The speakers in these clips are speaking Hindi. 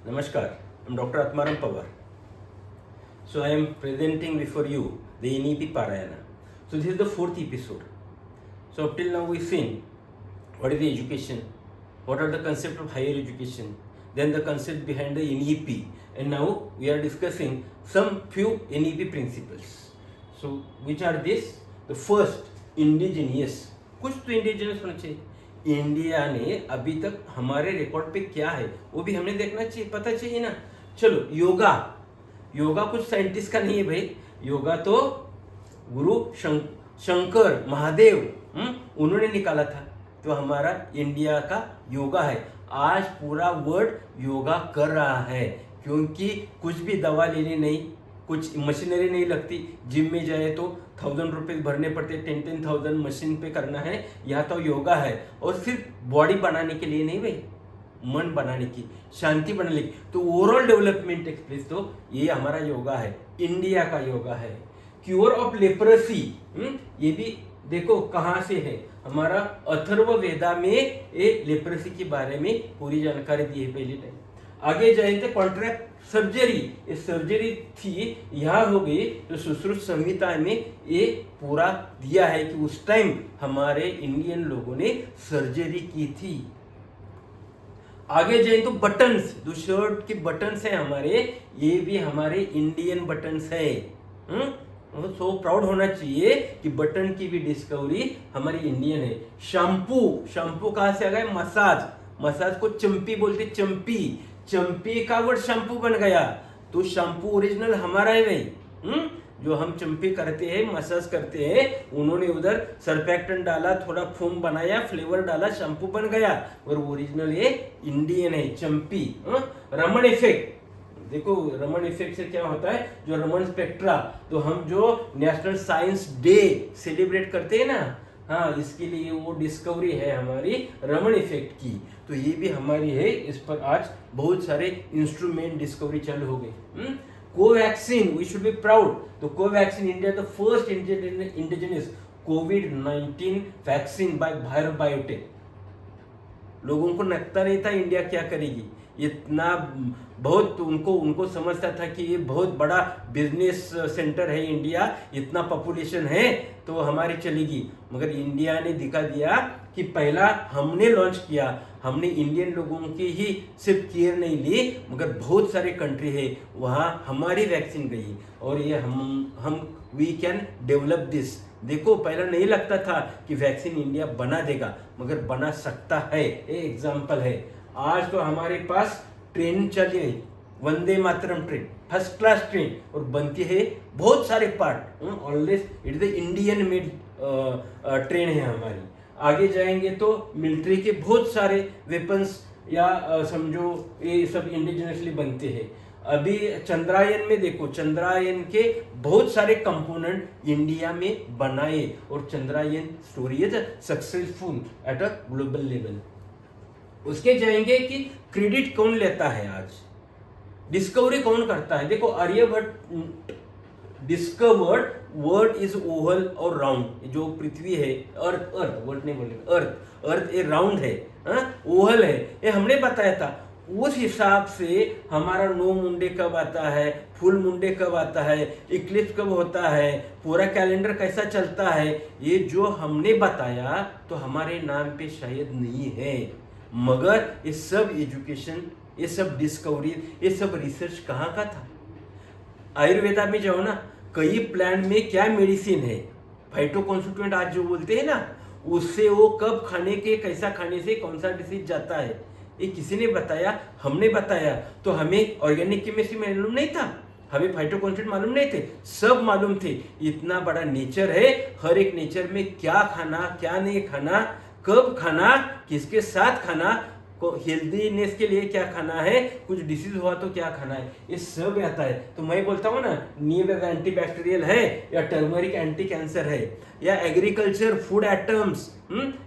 Namaskar, I'm Dr. Atmaram Pawar. So I am presenting before you the NEP Parayana. So this is the fourth episode. So up till now we've seen what is the education, what are the concept of higher education, then the concept behind the NEP, and now we are discussing some few NEP principles. So which are this? The first, indigenous. कुछ तो इंडिजिनस होना चाहिए. इंडिया ने अभी तक हमारे रिकॉर्ड पे क्या है वो भी हमने देखना चाहिए, पता चाहिए ना. चलो, योगा. योगा कुछ साइंटिस्ट का नहीं है भाई. योगा तो गुरु शंकर महादेव उन्होंने निकाला था. तो हमारा इंडिया का योगा है. आज पूरा वर्ल्ड योगा कर रहा है, क्योंकि कुछ भी दवा लेनी नहीं, कुछ मशीनरी नहीं लगती. जिम में जाए तो 1000 रुपीज भरने पड़ते, 10,000 मशीन पे करना है. यहाँ तो योगा है, और सिर्फ बॉडी बनाने के लिए नहीं भाई, मन बनाने की, शांति बनाने की. तो ओवरऑल डेवलपमेंट एक्सप्रेस तो ये हमारा योगा है, इंडिया का योगा है. क्योर ऑफ लेप्रेसी, ये भी देखो कहाँ से है. हमारा अथर्व वेदा में ये लेप्रेसी के बारे में पूरी जानकारी दी है पहले टाइम. आगे जाए तो कॉन्ट्रैक्ट सर्जरी, ये सर्जरी थी यहाँ हो गई. तो सुश्रुत संहिता में ये पूरा दिया है कि उस टाइम हमारे इंडियन लोगों ने सर्जरी की थी. आगे जाए तो बटन्स, जो शर्ट के बटन्स हैं हमारे, ये भी हमारे इंडियन बटन्स है. सो प्राउड होना चाहिए कि बटन की भी डिस्कवरी हमारी इंडियन है. शैम्पू, शैम्पू कहाँ से आ गया? मसाज. मसाज को चंपी बोलते, चंपी. चंपी का वर्ड शैम्पू बन गया. तो शैम्पू ओरिजिनल हमारा है भाई. जो हम चंपी करते हैं, मसाज करते हैं, उन्होंने उधर सर्फेक्टेंट डाला, थोड़ा फोम बनाया, फ्लेवर डाला, शैम्पू बन गया. और ओरिजिनल ये इंडियन है, चंपी. रमन इफेक्ट, देखो रमन इफेक्ट से क्या होता है, जो रमन स्पेक्ट्रा, तो हम जो नेशनल साइंस डे सेलिब्रेट करते हैं ना, हाँ, इसके लिए वो डिस्कवरी है हमारी रमन इफेक्ट की. तो ये भी हमारी है. इस पर आज बहुत सारे इंस्ट्रूमेंट डिस्कवरी चालू हो गई. Covaxin, we should be proud. तो Covaxin, India the first indigenous COVID vaccine by Bharat Biotech. लोगों को लगता नहीं था इंडिया क्या करेगी. इतना बहुत उनको समझता था कि ये बहुत बड़ा बिजनेस सेंटर है इंडिया, इतना पॉपुलेशन है तो हमारी चलेगी. मगर इंडिया ने दिखा दिया कि पहला हमने लॉन्च किया, हमने इंडियन लोगों की ही सिर्फ केयर नहीं ली, मगर बहुत सारे कंट्री है वहाँ हमारी वैक्सीन गई. और ये हम वी कैन डेवलप दिस. देखो पहला नहीं लगता था कि वैक्सीन इंडिया बना देगा, मगर बना सकता है. ये एग्जाम्पल है. आज तो हमारे पास ट्रेन चली गई, Vande Mataram train, first class train, और बनती है बहुत सारे part. Always it is the Indian made train है हमारी. आगे जाएंगे तो मिलिट्री के बहुत सारे वेपन्स या समझो ये सब इंडिजिनसली बनते हैं. अभी चंद्रायन में देखो, चंद्रायन के बहुत सारे कंपोनेंट इंडिया में बनाए, और Chandrayaan story is successful at a global level. उसके जाएंगे कि क्रेडिट कौन लेता है आज, डिस्कवरी कौन करता है. देखो Aryabhatta discovered world is oval और राउंड. जो पृथ्वी है, अर्थ वर्ल्ड नहीं बोलेंगे, अर्थ ये राउंड है, ओवल है, ये हमने बताया था. उस हिसाब से हमारा 9 मुंडे कब आता है, फुल मुंडे कब आता है, इक्लिप्स कब होता है, पूरा कैलेंडर कैसा चलता है, ये जो हमने बताया तो हमारे नाम पे शायद नहीं है. मगर ये सब एजुकेशन, ये सब डिस्कवरी, ये सब रिसर्च कहाँ का था. आयुर्वेदा में जाओ ना, कई प्लांट में क्या मेडिसिन है, फाइटो कॉन्स्टिट्यूएंट आज जो बोलते हैं ना, उससे वो कब खाने के, कैसा खाने से कौन सा डिसीज जाता है, ये किसी ने बताया, हमने बताया. तो हमें ऑर्गेनिक केमिस्ट्री मालूम नहीं था, हमें फाइटो कॉन्स्टिट्यूएंट मालूम नहीं थे, सब मालूम थे. इतना बड़ा नेचर है, हर एक नेचर में क्या खाना, क्या नहीं खाना, कब खाना, किसके साथ खाना, हेल्दीनेस के लिए क्या खाना है, कुछ डिसीज हुआ तो क्या खाना है, ये सब आता है. तो मैं बोलता हूँ ना, नीम एंटी बैक्टीरियल है, या टर्मरिक एंटी कैंसर है, या एग्रीकल्चर फूड आइटम्स,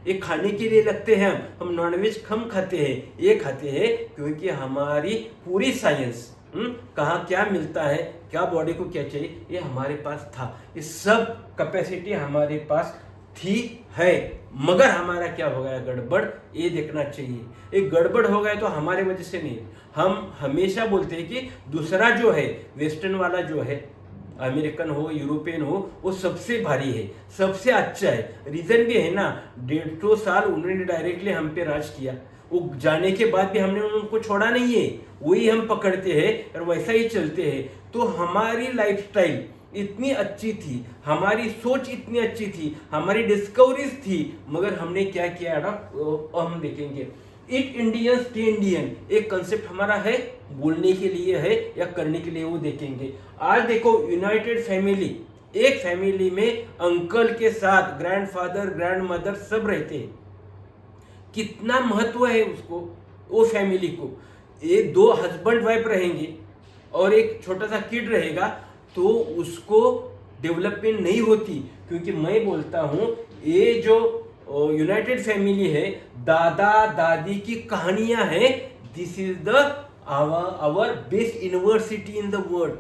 ये खाने के लिए लगते हैं. हम नॉनवेज कम खाते हैं, ये खाते हैं क्योंकि हमारी पूरी साइंस कहाँ क्या मिलता है, क्या बॉडी को क्या चाहिए, ये हमारे पास था. ये सब कैपेसिटी हमारे पास थी है. मगर हमारा क्या हो गया गड़बड़, ये देखना चाहिए. एक गड़बड़ हो गया तो हमारे वजह से नहीं, हम हमेशा बोलते हैं कि दूसरा जो है वेस्टर्न वाला जो है, अमेरिकन हो यूरोपियन हो, वो सबसे भारी है, सबसे अच्छा है। रीजन भी है ना, 150 साल उन्होंने डायरेक्टली हम पे राज किया, वो जाने के बाद भी हमने उनको छोड़ा नहीं है, वही हम पकड़ते हैं और वैसा ही चलते हैं। तो हमारी लाइफस्टाइल इतनी अच्छी थी, हमारी सोच इतनी अच्छी थी, हमारी डिस्कवरीज थी, मगर हमने क्या किया ना, हम देखेंगे। इट इंडियन स्टे इंडियन एक कंसेप्ट हमारा है, बोलने के लिए है या करने के लिए, वो देखेंगे। आज देखो यूनाइटेड फैमिली, एक फैमिली में अंकल के साथ ग्रैंडफादर ग्रैंडमदर सब रहते हैं, कितना महत्व है उसको, वो फैमिली को। ये 2 हस्बैंड वाइफ रहेंगे और एक छोटा सा किड रहेगा, तो उसको डेवलपमेंट नहीं होती। क्योंकि मैं बोलता हूँ ये जो यूनाइटेड फैमिली है, दादा दादी की कहानियां हैं। This is the our best university in the world.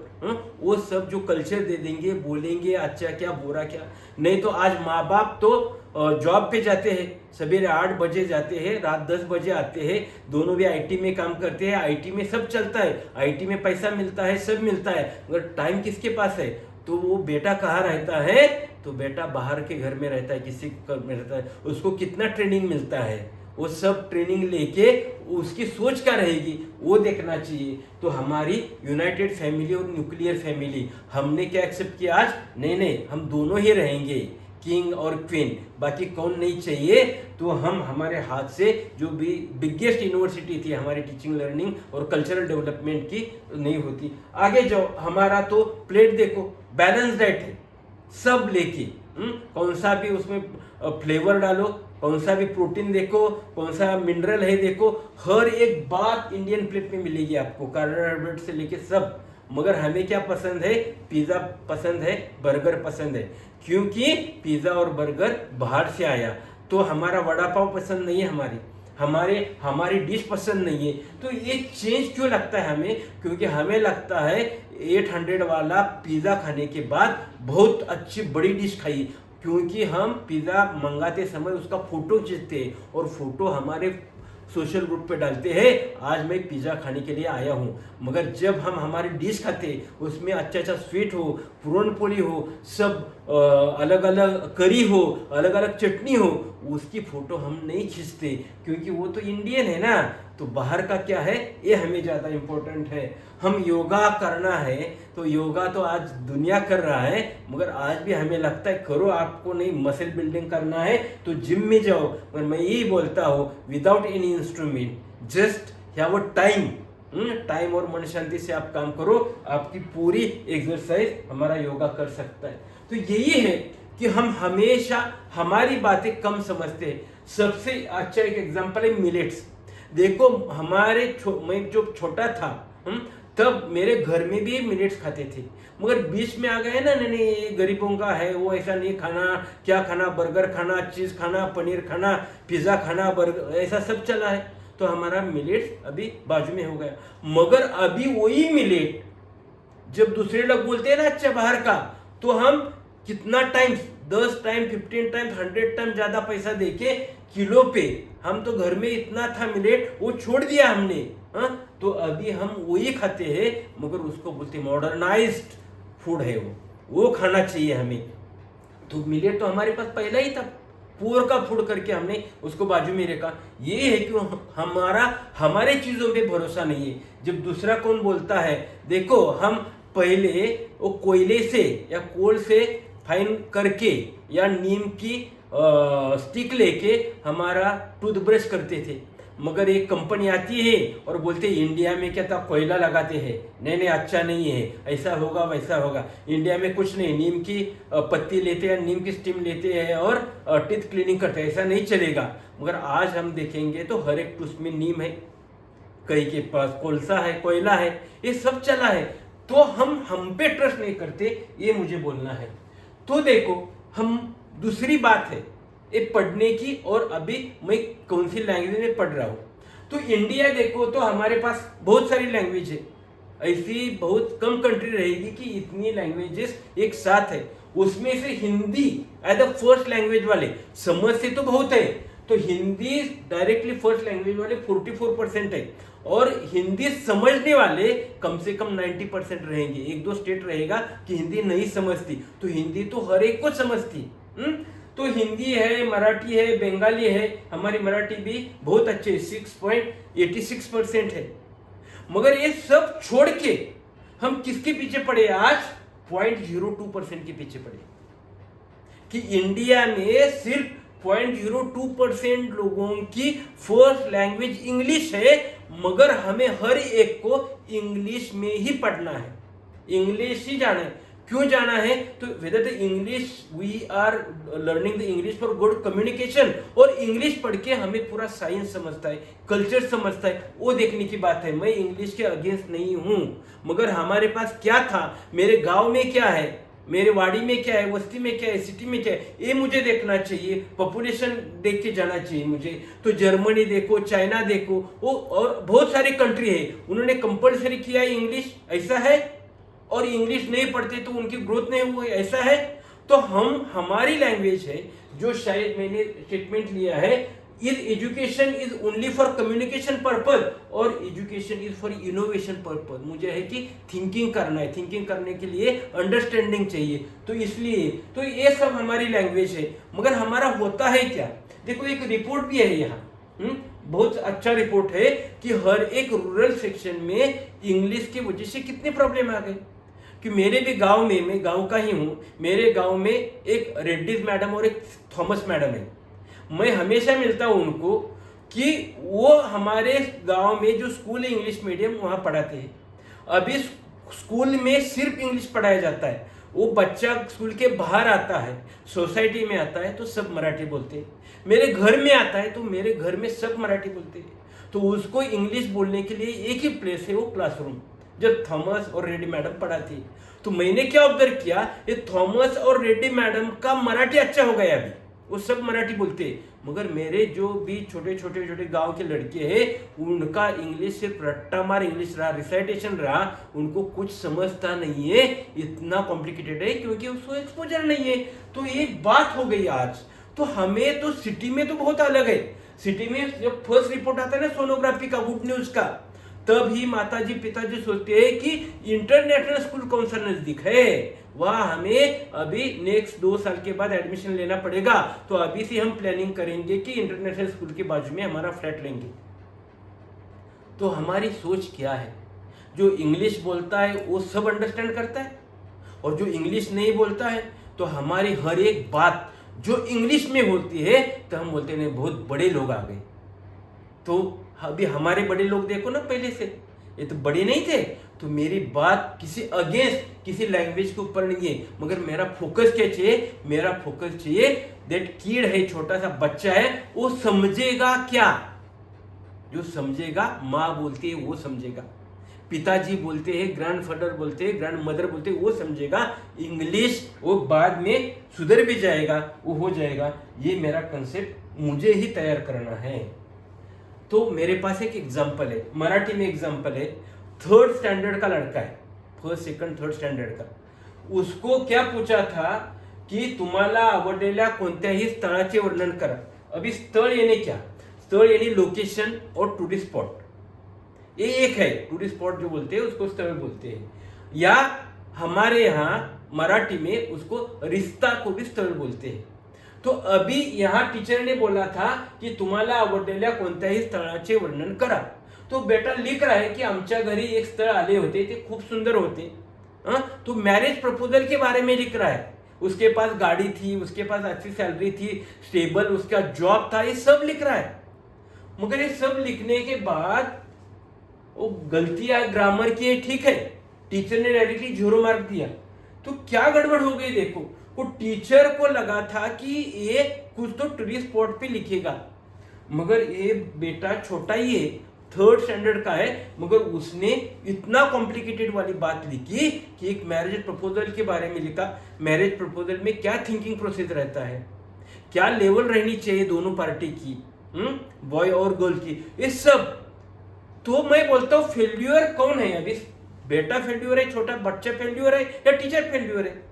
वो सब जो कल्चर दे देंगे, बोलेंगे अच्छा क्या बुरा क्या। नहीं तो आज माँ बाप तो जॉब पे जाते हैं, सवेरे 8 बजे जाते हैं, रात 10 बजे आते हैं, दोनों भी आईटी में काम करते हैं। आईटी में सब चलता है, आईटी में पैसा मिलता है, सब मिलता है, मगर टाइम किसके पास है? तो वो बेटा कहाँ रहता है? तो बेटा बाहर के घर में रहता है, किसी घर में रहता है। उसको कितना ट्रेनिंग मिलता है, वो सब ट्रेनिंग लेके उसकी सोच क्या रहेगी वो देखना चाहिए। तो हमारी यूनाइटेड फैमिली और न्यूक्लियर फैमिली, हमने क्या एक्सेप्ट किया आज? नहीं, हम दोनों ही रहेंगे, किंग और क्वीन, बाकी कौन नहीं चाहिए। तो हम हमारे हाथ से जो भी बिगेस्ट यूनिवर्सिटी थी हमारी टीचिंग लर्निंग और कल्चरल डेवलपमेंट की, नहीं होती। आगे जाओ, हमारा तो प्लेट देखो, बैलेंस डाइट है, सब लेके कौन सा भी उसमें फ्लेवर डालो, कौन सा भी प्रोटीन देखो, कौन सा मिनरल है देखो, हर एक बात इंडियन प्लेट में मिलेगी आपको, कार्बोहाइड्रेट से लेके सब। मगर हमें क्या पसंद है? पिज्जा पसंद है, बर्गर पसंद है, क्योंकि पिज्जा और बर्गर बाहर से आया। तो हमारा वड़ा पाव पसंद नहीं है, हमारी डिश पसंद नहीं है। तो ये चेंज क्यों लगता है हमें? क्योंकि हमें लगता है 800 वाला पिज्जा खाने के बाद बहुत अच्छी बड़ी डिश खाई, क्योंकि हम पिज्जा मंगाते समय उसका फोटो खींचते हैं और फोटो हमारे सोशल ग्रुप पे डालते हैं, आज मैं पिज्जा खाने के लिए आया हूँ। मगर जब हम हमारी डिश खाते, उसमें अच्छा स्वीट हो, पूरन पोली हो, सब अलग अलग करी हो, अलग अलग चटनी हो, उसकी फोटो हम नहीं खींचते, क्योंकि वो तो इंडियन है ना। तो बाहर का क्या है ये हमें ज़्यादा इम्पोर्टेंट है। हम योगा करना है तो योगा तो आज दुनिया कर रहा है, मगर आज भी हमें लगता है करो, आपको नहीं मसल बिल्डिंग करना है तो जिम में जाओ। मगर मैं यही बोलता हूँ, without any instrument, just have a time और मन शांति से आप काम करो, आपकी पूरी एक्सरसाइज हमारा योगा कर सकता है। तो यही है कि हम हमेशा हमारी बातें कम समझते हैं। सबसे अच्छा एक एग्जांपल है मिलेट्स। देखो मैं जो छोटा था तब मेरे घर में भी मिलेट्स खाते थे, मगर बीच में आ गए ना, नहीं ये गरीबों का है, वो ऐसा नहीं खाना, क्या खाना, बर्गर खाना, चीज़ खाना, पनीर खाना, पिज़्ज़ा खाना, बर्गर, ऐसा सब चला है। तो हमारा मिलेट्स अभी बाजू में हो गया। मगर अभी वही मिलेट जब दूसरे लोग बोलते हैं ना अच्छा बाहर का, तो हम कितना टाइम, 10 टाइम, 15 टाइम, 100 टाइम ज्यादा पैसा देके किलो पे, हम तो घर में इतना था मिलेट, वो छोड़ दिया हमने। तो अभी हम वही खाते हैं, मगर उसको बोलते मॉडर्नाइज्ड फूड है, वो खाना चाहिए हमें। तो मिलेट तो हमारे पास पहला ही था, पुअर का फूड करके हमने उसको बाजू में रखा। ये है कि हमारे चीजों पे भरोसा नहीं है। जब दूसरा कौन बोलता है, देखो हम पहले वो कोयले से या कोल से फाइन करके या नीम की स्टिक लेके हमारा टूथब्रश करते थे, मगर एक कंपनी आती है और बोलते हैं इंडिया में क्या था, कोयला लगाते हैं, नहीं अच्छा नहीं है, ऐसा होगा वैसा होगा। इंडिया में कुछ नहीं, नीम की पत्ती लेते हैं, नीम की स्टीम लेते हैं और टीथ क्लीनिंग करते हैं, ऐसा नहीं चलेगा। मगर आज हम देखेंगे तो हर एक टूथ में नीम है, कई के पास कोलसा है, कोयला है, ये सब चला है। तो हम पे ट्रस्ट नहीं करते, ये मुझे बोलना है। तो देखो, हम दूसरी बात है ये पढ़ने की, और अभी मैं कौन सी लैंग्वेज में पढ़ रहा हूँ। तो इंडिया देखो तो हमारे पास बहुत सारी लैंग्वेज है, ऐसी बहुत कम कंट्री रहेगी कि इतनी लैंग्वेजेस एक साथ है। उसमें से Hindi as the first language वाले समझ से तो बहुत है, तो हिंदी डायरेक्टली फर्स्ट लैंग्वेज वाले 44% है, और हिंदी समझने वाले कम से कम 90% रहेंगे। एक दो स्टेट रहेगा कि हिंदी नहीं समझती, तो हिंदी तो हर एक को समझती। तो हिंदी है, मराठी है, बंगाली है, हमारी मराठी भी बहुत अच्छे 6.86% है। मगर ये सब छोड़ के हम किसके पीछे पड़े आज? 0.02% के पीछे पड़े, कि इंडिया में सिर्फ 0.02% लोगों की फर्स्ट लैंग्वेज इंग्लिश है, मगर हमें हर एक को इंग्लिश में ही पढ़ना है, इंग्लिश ही जाना है। क्यों जाना है? तो whether the English we are learning the English for good communication, और इंग्लिश पढ़ के हमें पूरा साइंस समझता है, कल्चर समझता है, वो देखने की बात है। मैं इंग्लिश के अगेंस्ट नहीं हूं, मगर हमारे पास क्या था, मेरे गांव में क्या है, मेरे वाड़ी में क्या है, बस्ती में क्या है, सिटी में क्या है, ये मुझे देखना चाहिए। पॉपुलेशन देख के जाना चाहिए मुझे। तो जर्मनी देखो, चाइना देखो, वो और बहुत सारी कंट्री है, उन्होंने कंपलसरी किया है इंग्लिश, ऐसा है, और इंग्लिश नहीं पढ़ते तो उनकी ग्रोथ नहीं हुई, ऐसा है। तो हमारी लैंग्वेज है, जो शायद मैंने स्टेटमेंट लिया है, is education is only for communication purpose, और education is for innovation purpose. मुझे है कि थिंकिंग करना है, थिंकिंग करने के लिए अंडरस्टैंडिंग चाहिए। तो इसलिए तो ये सब हमारी लैंग्वेज है, मगर हमारा होता है क्या? देखो, एक रिपोर्ट भी है यहाँ, बहुत अच्छा रिपोर्ट है कि हर एक रूरल सेक्शन में इंग्लिश की वजह से कितने प्रॉब्लम आ गए। कि मेरे भी गांव में, मैं गांव का ही हूँ, मेरे गांव में एक रेड्डीज मैडम और एक थॉमस मैडम है। मैं हमेशा मिलता हूँ उनको, कि वो हमारे गांव में जो स्कूल है इंग्लिश मीडियम, वहाँ पढ़ाते हैं। अभी स्कूल में सिर्फ इंग्लिश पढ़ाया जाता है। वो बच्चा स्कूल के बाहर आता है, सोसाइटी में आता है, तो सब मराठी बोलते हैं। मेरे घर में आता है तो मेरे घर में सब मराठी बोलते हैं। तो उसको इंग्लिश बोलने के लिए एक ही प्लेस है, वो क्लासरूम, जब थॉमस और रेड्डी मैडम पढ़ाती। तो मैंने क्या ऑब्जर्व किया, ये थॉमस और रेड्डी मैडम का मराठी अच्छा हो गया, अभी वो सब मराठी बोलते हैं। मगर मेरे जो भी छोटे छोटे गांव के लड़के हैं, उनका इंग्लिश सिर्फ रट्टा मार इंग्लिश रहा, रिसाइटेशन रहा, उनको कुछ समझता नहीं है, इतना कॉम्प्लिकेटेड है, क्योंकि उसको एक्सपोजर नहीं है। तो ये बात हो गई आज। तो हमें तो सिटी में तो बहुत अलग है। सिटी में जब फर्स्ट रिपोर्ट आता है ना सोनोग्राफी का, गुड न्यूज का, तब ही माताजी पिताजी सोचते हैं कि इंटरनेशनल स्कूल कौन सा नजदीक है, वह हमें अभी नेक्स्ट 2 साल के बाद एडमिशन लेना पड़ेगा। तो अभी से हम प्लानिंग करेंगे कि इंटरनेशनल स्कूल के बाजू में हमारा फ्लैट लेंगे। तो हमारी सोच क्या है? जो इंग्लिश बोलता है वो सब अंडरस्टैंड करता है, और जो इंग्लिश नहीं बोलता है, तो हमारी हर एक बात जो इंग्लिश में होती है, तो हम बोलते हैं बहुत बड़े लोग आ गए। तो अभी हमारे बड़े लोग देखो ना, पहले से ये तो बड़े नहीं थे। तो मेरी बात किसी अगेंस्ट किसी लैंग्वेज के ऊपर नहीं है, मगर मेरा फोकस क्या चाहिए? मेरा फोकस चाहिए दैट किड है, छोटा सा बच्चा है, वो समझेगा क्या? जो समझेगा, माँ बोलती है वो समझेगा, पिताजी बोलते हैं, ग्रैंडफादर बोलते हैं, ग्रैंड मदर बोलते हैं, वो समझेगा। इंग्लिश वो बाद में सुधर भी जाएगा, वो हो जाएगा। ये मेरा कंसेप्ट मुझे ही तैयार करना है। तो मेरे पास एक एग्जाम्पल है, मराठी में एग्जाम्पल है। 3rd स्टैंडर्ड का लड़का है, 1st 2nd 3rd स्टैंडर्ड का। उसको क्या पूछा था की तुम्हाला आवडलेल्या कोणत्याही स्थळाचे वर्णन करा। अभी स्थळ यानी क्या? स्थळ यानी लोकेशन और टूरिस्ट स्पॉट, ये एक है। टूरिस्ट स्पॉट जो बोलते हैं उसको स्थल बोलते हैं, या हमारे यहाँ मराठी में उसको रिश्ता को भी स्थल बोलते हैं। तो अभी यहाँ टीचर ने बोला था कि तुम्हाला आवडलेल्या कोणत्याही स्थळाचे वर्णन करा। तो बेटा लिख रहा है कि आमच्या घरी एक स्थळ आले होते, ते खूप सुंदर होते। तो मैरिज प्रपोजल के बारे में लिख रहा है। उसके पास गाड़ी थी, उसके पास अच्छी सैलरी थी, स्टेबल उसका जॉब था, ये सब लिख रहा है। मगर ये सब लिखने के बाद वो गलतियां ग्रामर की है, ठीक है, टीचर ने डायरेक्टली 0 मार्क दिया। तो क्या गड़बड़ हो गई देखो, वो टीचर को लगा था कि ये कुछ तो टूरिस्ट स्पॉट पे लिखेगा, मगर ये बेटा छोटा ही है, 3rd स्टैंडर्ड का है, मगर उसने इतना कॉम्प्लिकेटेड वाली बात लिखी कि एक मैरिज प्रपोजल के बारे में लिखा। मैरिज प्रपोजल में क्या थिंकिंग प्रोसेस रहता है, क्या लेवल रहनी चाहिए दोनों पार्टी की, बॉय और गर्ल की, ये सब। तो मैं बोलता हूँ फेल्यूर कौन है? अभी बेटा फेल्यूर है, छोटा बच्चा फेल्यूर है, या टीचर फेल्यूर है?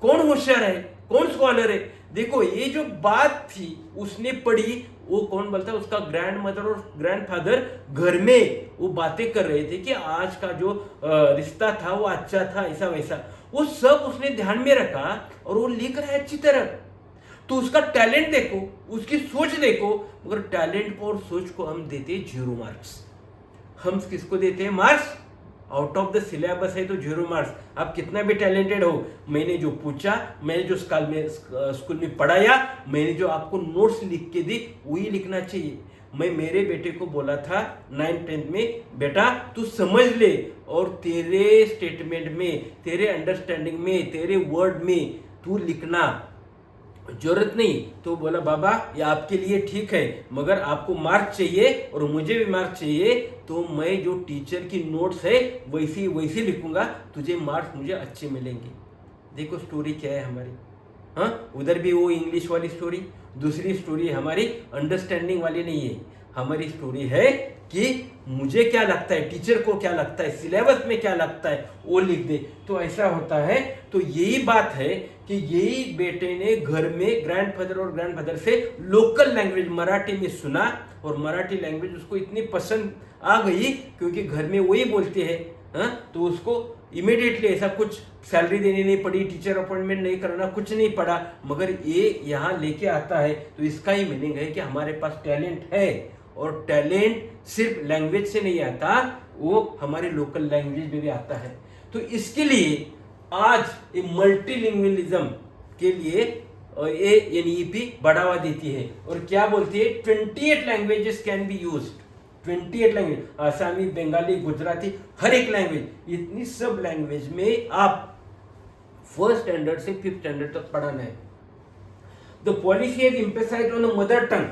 कौन होशियार है, कौन स्कॉलर है? देखो ये जो बात थी उसने पढ़ी, वो कौन बोलता है, उसका ग्रैंड मदर और ग्रैंड फादर घर में वो बातें कर रहे थे कि आज का जो रिश्ता था वो अच्छा था, ऐसा वैसा, वो सब उसने ध्यान में रखा और वो लिख रहा है अच्छी तरह। तो उसका टैलेंट देखो, उसकी सोच देखो, मगर टैलेंट को और सोच को हम देते 0 मार्क्स। हम किसको देते हैं marks? Out of the syllabus है तो 0 मार्क्स। आप कितना भी टैलेंटेड हो, मैंने जो पूछा, मैंने जो स्कूल में पढ़ाया, मैंने जो आपको नोट्स लिख के दी, वही लिखना चाहिए। मैं मेरे बेटे को बोला था 9th-10th में, बेटा तू समझ ले और तेरे स्टेटमेंट में, तेरे अंडरस्टैंडिंग में, तेरे वर्ड में तू लिखना, जरूरत नहीं। तो बोला बाबा ये आपके लिए ठीक है, मगर आपको मार्क्स चाहिए और मुझे भी मार्क्स चाहिए, तो मैं जो टीचर की नोट्स है वैसी वैसी लिखूंगा, तुझे मार्क्स मुझे अच्छे मिलेंगे। देखो स्टोरी क्या है हमारी। हाँ, उधर भी वो इंग्लिश वाली स्टोरी, दूसरी स्टोरी हमारी अंडरस्टैंडिंग वाली नहीं है। हमारी स्टोरी है कि मुझे क्या लगता है, टीचर को क्या लगता है, सिलेबस में क्या लगता है, वो लिख दे। तो ऐसा होता है। तो यही बात है कि यही बेटे ने घर में ग्रैंडफादर और ग्रैंडफादर से लोकल लैंग्वेज मराठी में सुना, और मराठी लैंग्वेज उसको इतनी पसंद आ गई क्योंकि घर में वही बोलते हैं। तो उसको इमीडिएटली ऐसा कुछ सैलरी देनी नहीं पड़ी, टीचर अपॉइंटमेंट नहीं करना, कुछ नहीं पड़ा, मगर ये यहाँ लेके आता है। तो इसका ही मीनिंग है कि हमारे पास टैलेंट है, और टैलेंट सिर्फ लैंग्वेज से नहीं आता, वो हमारे लोकल लैंग्वेज में भी आता है। तो इसके लिए आज ये मल्टीलिंगुअलिज्म के लिए ये एनईपी बढ़ावा देती है, और क्या बोलती है, 28 languages can be used. 28 language, आसामी, बंगाली, गुजराती, हर एक लैंग्वेज, इतनी सब लैंग्वेज में आप 1st स्टैंडर्ड से 5th स्टैंडर्ड तक पढ़ाना है। The policy has emphasised on the mother tongue,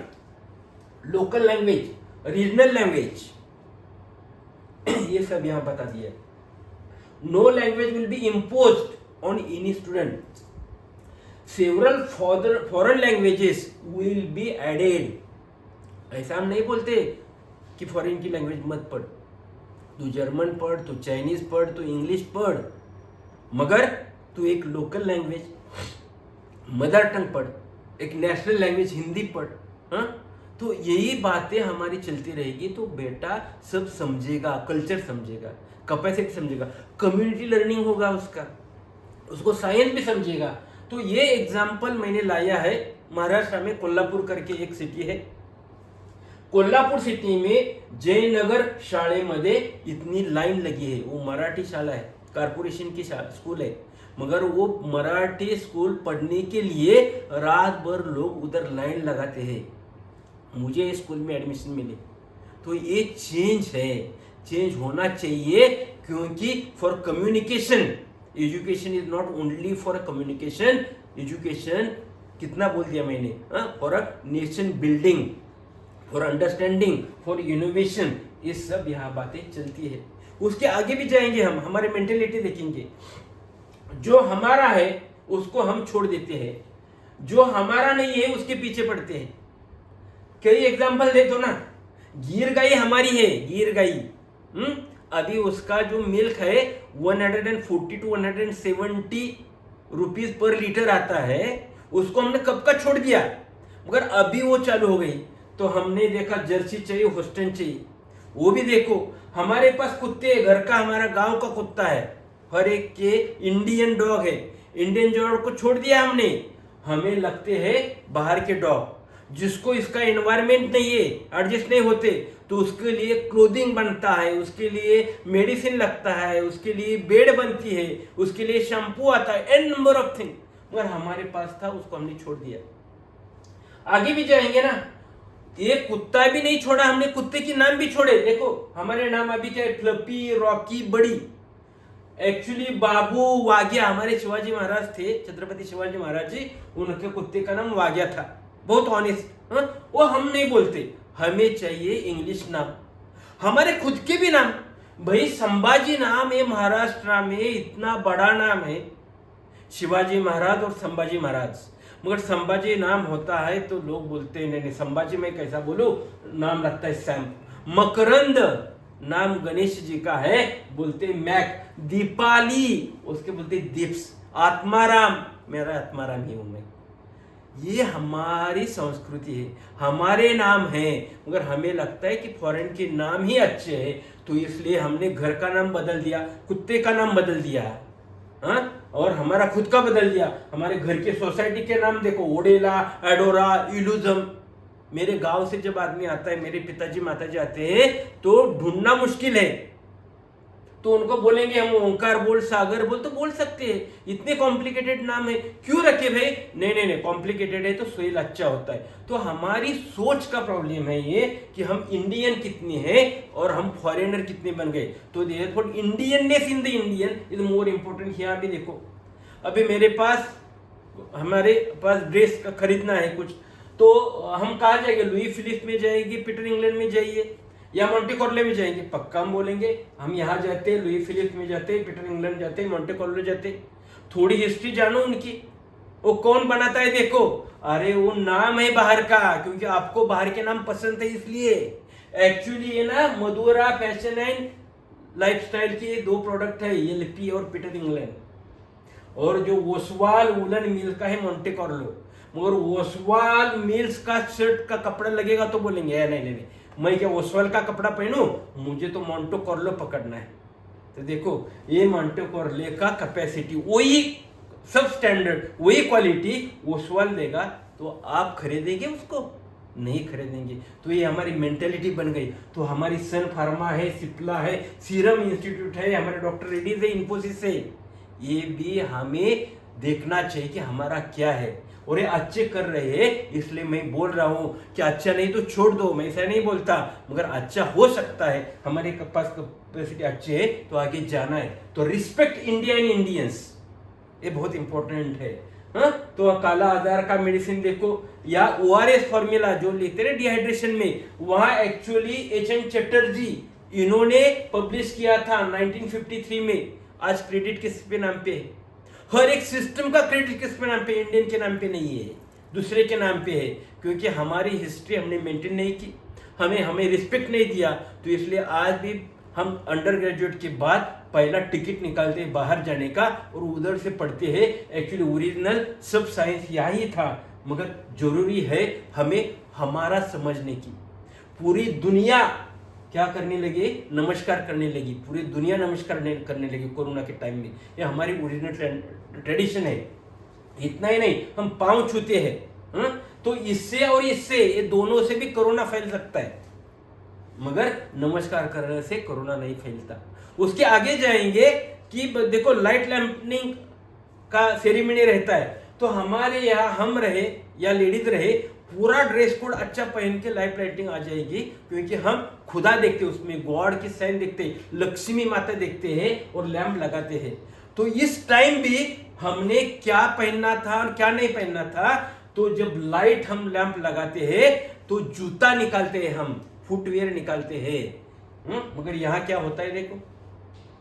local language, regional language, ये सब यहां बता दिया। No language will be imposed on any student, several foreign languages will be added. ऐसा हम नहीं बोलते कि फॉरेन की लैंग्वेज मत पढ़, तू जर्मन पढ़, तू चाइनीज पढ़, तू इंग्लिश पढ़, मगर तू एक लोकल लैंग्वेज मदर टंग पढ़, एक नेशनल लैंग्वेज हिंदी पढ़। हाँ, तो यही बातें हमारी चलती रहेगी, तो बेटा सब समझेगा, कल्चर समझेगा, कैपेसिटी समझेगा, कम्युनिटी लर्निंग होगा उसका, उसको साइंस भी समझेगा। तो ये एग्जाम्पल मैंने लाया है महाराष्ट्र में, कोल्हापुर करके एक सिटी है। कोल्हापुर सिटी में जयनगर शाळेमध्ये इतनी लाइन लगी है, वो मराठी शाला है, कारपोरेशन की स्कूल है, मगर वो मराठी स्कूल पढ़ने के लिए रात भर लोग उधर लाइन लगाते हैं। मुझे इस स्कूल में एडमिशन मिले। तो ये चेंज है, चेंज होना चाहिए, क्योंकि for communication, education is not only for communication, education कितना बोल दिया मैंने, for a nation building, for understanding, for innovation, ये सब यहाँ बातें चलती है। उसके आगे भी जाएंगे हम, हमारे मेंटेलिटी देखेंगे। जो हमारा है उसको हम छोड़ देते हैं, जो हमारा नहीं है उसके पीछे पड़ते हैं। कई एग्जांपल दे दो ना, गिर गाई हमारी है, गिर गाई, अभी उसका जो मिल्क है 140 to 170 रुपीज पर लीटर आता है, उसको हमने कब का छोड़ दिया, मगर अभी वो चालू हो गई। तो हमने देखा जर्सी चाहिए, होस्टन चाहिए, वो भी देखो। हमारे पास कुत्ते, घर का हमारा गांव का कुत्ता है, हर एक के इंडियन डॉग है, इंडियन डॉग को छोड़ दिया हमने, हमें लगते हैं बाहर के डॉग, जिसको इसका एनवायरमेंट नहीं है, एडजस्ट नहीं होते, तो उसके लिए क्लोथिंग बनता है, उसके लिए मेडिसिन लगता है, उसके लिए बेड बनती है, उसके लिए शैम्पू आता है, एन नंबर ऑफ थिंग, मगर हमारे पास था, उसको हमने छोड़ दिया। आगे भी जाएंगे ना, ये कुत्ता भी नहीं छोड़ा हमने, कुत्ते की नाम भी छोड़े। देखो हमारे नाम अभी क्या है, फ्लपी, रॉकी, बड़ी। एक्चुअली बाबू वाग्या, हमारे शिवाजी महाराज थे, छत्रपति शिवाजी महाराज जी, उनके कुत्ते का नाम वाग्या था, बहुत ऑनेस्ट। वो हम नहीं बोलते, हमें चाहिए इंग्लिश नाम, हमारे खुद के भी नाम। भाई संभाजी नाम है, महाराष्ट्र में इतना बड़ा नाम है, शिवाजी महाराज और संभाजी महाराज, मगर संभाजी नाम होता है तो लोग बोलते हैं नहीं, संभाजी मैं कैसा बोलूं, नाम लगता है सैम। मकरंद नाम गणेश जी का है, बोलते मैक। दीपाली उसके बोलते दीप्स। आत्माराम, मेरा आत्माराम ही हूं मैं। ये हमारी संस्कृति है, हमारे नाम है, मगर हमें लगता है कि फॉरेन के नाम ही अच्छे हैं, तो इसलिए हमने घर का नाम बदल दिया, कुत्ते का नाम बदल दिया, हाँ, और हमारा खुद का बदल दिया। हमारे घर के सोसाइटी के नाम देखो, ओडेला, एडोरा, इलुजम। मेरे गांव से जब आदमी आता है, मेरे पिताजी माताजी आते हैं, तो ढूंढना मुश्किल है, तो उनको बोलेंगे हम ओंकार बोल, सागर बोल, तो बोल सकते हैं। इतने कॉम्प्लिकेटेड नाम है, क्यों रखे भाई? नहीं नहीं नहीं, कॉम्प्लिकेटेड है तो स्वेल अच्छा होता है। तो हमारी सोच का प्रॉब्लम है ये कि हम इंडियन कितने हैं और हम फॉरेनर कितने बन गए। तो therefore Indianness in the Indian is more important. यहाँ भी देखो, अभी मेरे पास, हमारे पास ड्रेस का खरीदना है कुछ, तो हम कहाँ जाएंगे? लुई फिलिप में जाएंगे, पीटर इंग्लैंड में जाइए, या मोंटे कार्लो में जाएंगे? पक्का हम बोलेंगे हम यहाँ जाते हैं, लुई फिलिप में जाते हैं, पीटर इंग्लैंड जाते हैं, मोंटे कार्लो जाते हैं। थोड़ी हिस्ट्री जानो उनकी, वो कौन बनाता है देखो। अरे वो नाम है बाहर का, क्योंकि आपको बाहर के नाम पसंद है इसलिए। एक्चुअली ये ना मधुरा फैशन एंड लाइफस्टाइल के दो प्रोडक्ट है, ये लिपी और पीटर इंग्लैंड, और जो ओसवाल वुलन मिल का है मोंटे कार्लो। मगर ओसवाल मिल्स का शर्ट का कपड़ा लगेगा तो बोलेंगे नहीं नहीं नहीं, मैं क्या ओसवाल का कपड़ा पहनूं, मुझे तो मोंटे कार्लो पकड़ना है। तो देखो, ये मोंटे कार्लो का कैपेसिटी, वही सब स्टैंडर्ड, वही क्वालिटी ओसवाल देगा, तो आप खरीदेंगे उसको? नहीं खरीदेंगे। तो ये हमारी मेंटेलिटी बन गई। तो हमारी सन फार्मा है, सिप्ला है, सीरम इंस्टीट्यूट है, हमारे डॉक्टर रेड्डीज है, इन्फोसिस है, ये भी हमें देखना चाहिए कि हमारा क्या है, और ये अच्छे कर रहे हैं, इसलिए मैं बोल रहा हूं कि अच्छा नहीं तो छोड़ दो, मैं ऐसा नहीं बोलता, मगर अच्छा हो सकता है, हमारे पास कैपेसिटी अच्छी है तो आगे जाना है। तो रिस्पेक्ट इंडिया एंड इंडियंस, ये बहुत इंपॉर्टेंट है। हाँ, तो काला आजार का मेडिसिन देखो, या ORS फॉर्मूला जो लेते हैं डिहाइड्रेशन में, वहां एक्चुअली HN चटर्जी इन्होंने पब्लिश किया था 1953 में। आज क्रेडिट किस पे नाम पे है? हर एक सिस्टम का क्रेडिट किस पे नाम पे? इंडियन के नाम पे नहीं है, दूसरे के नाम पे है, क्योंकि हमारी हिस्ट्री हमने मेंटेन नहीं की, हमें रिस्पेक्ट नहीं दिया। तो इसलिए आज भी हम अंडर ग्रेजुएट के बाद पहला टिकट निकालते हैं बाहर जाने का, और उधर से पढ़ते हैं। एक्चुअली ओरिजिनल सब साइंस यही था, मगर जरूरी है हमें हमारा समझने की। पूरी दुनिया क्या करने लगे? नमस्कार करने लगी, पूरी दुनिया नमस्कार करने लगी कोरोना के टाइम में। ये हमारी ओरिजिनल ट्रेडिशन है। इतना ही नहीं, हम पांव छूते हैं, तो इससे और इससे, ये दोनों से भी कोरोना फैल सकता है, मगर नमस्कार करने से कोरोना नहीं फैलता। उसके आगे जाएंगे कि देखो, लाइट लैंपनिंग का सेरेमनी रहता है, तो हमारे यहाँ हम रहे या लेडीज रहे, पूरा ड्रेस कोड अच्छा पहन के लाइट लाइटिंग आ जाएगी, क्योंकि हम खुदा देखते हैं उसमें, गॉड की साइन देखते हैं, लक्ष्मी माता देखते हैं, और लैंप लगाते हैं। तो इस टाइम भी हमने क्या पहनना था और क्या नहीं पहनना था। तो जब लाइट हम लैंप लगाते हैं तो जूता निकालते हैं, हम फुटवेयर निकालते हैं। मगर यहाँ क्या होता है देखो,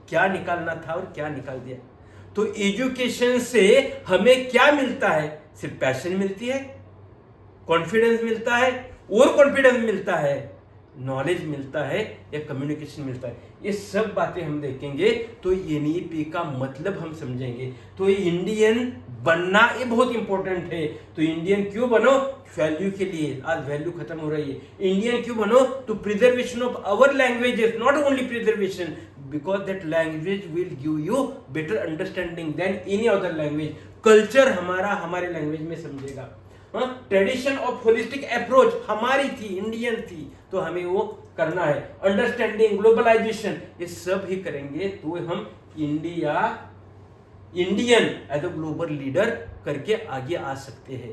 क्या निकालना था और क्या निकाल दिया। तो एजुकेशन से हमें क्या मिलता है? सिर्फ पैशन मिलती है, कॉन्फिडेंस मिलता है, और कॉन्फिडेंस मिलता है, नॉलेज मिलता है, या कम्युनिकेशन मिलता है। ये सब बातें हम देखेंगे तो NEP का मतलब हम समझेंगे। तो ये इंडियन बनना ये बहुत इंपॉर्टेंट है। तो इंडियन क्यों बनो? वैल्यू के लिए। आज वैल्यू खत्म हो रही है। इंडियन क्यों बनो? To preservation of our languages, not only preservation, because that language will give you better understanding than any other language. Culture हमारा हमारे लैंग्वेज में समझेगा। ट्रेडिशन ऑफ होलिस्टिक अप्रोच हमारी थी, इंडियन थी, तो हमें वो करना है। अंडरस्टैंडिंग, ग्लोबलाइजेशन, ये सब ही करेंगे तो हम Indian as a global leader करके आगे आ सकते हैं।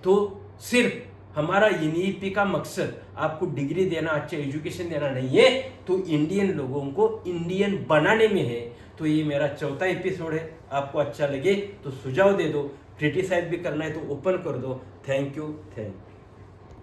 तो सिर्फ हमारा NEP का मकसद आपको डिग्री देना, अच्छा एजुकेशन देना नहीं है, तो इंडियन लोगों को इंडियन बनाने में है। तो ये मेरा चौथा एपिसोड है। आपको अच्छा लगे तो सुझाव दे दो, क्रिटिसाइज भी करना है तो ओपन कर दो। Thank you.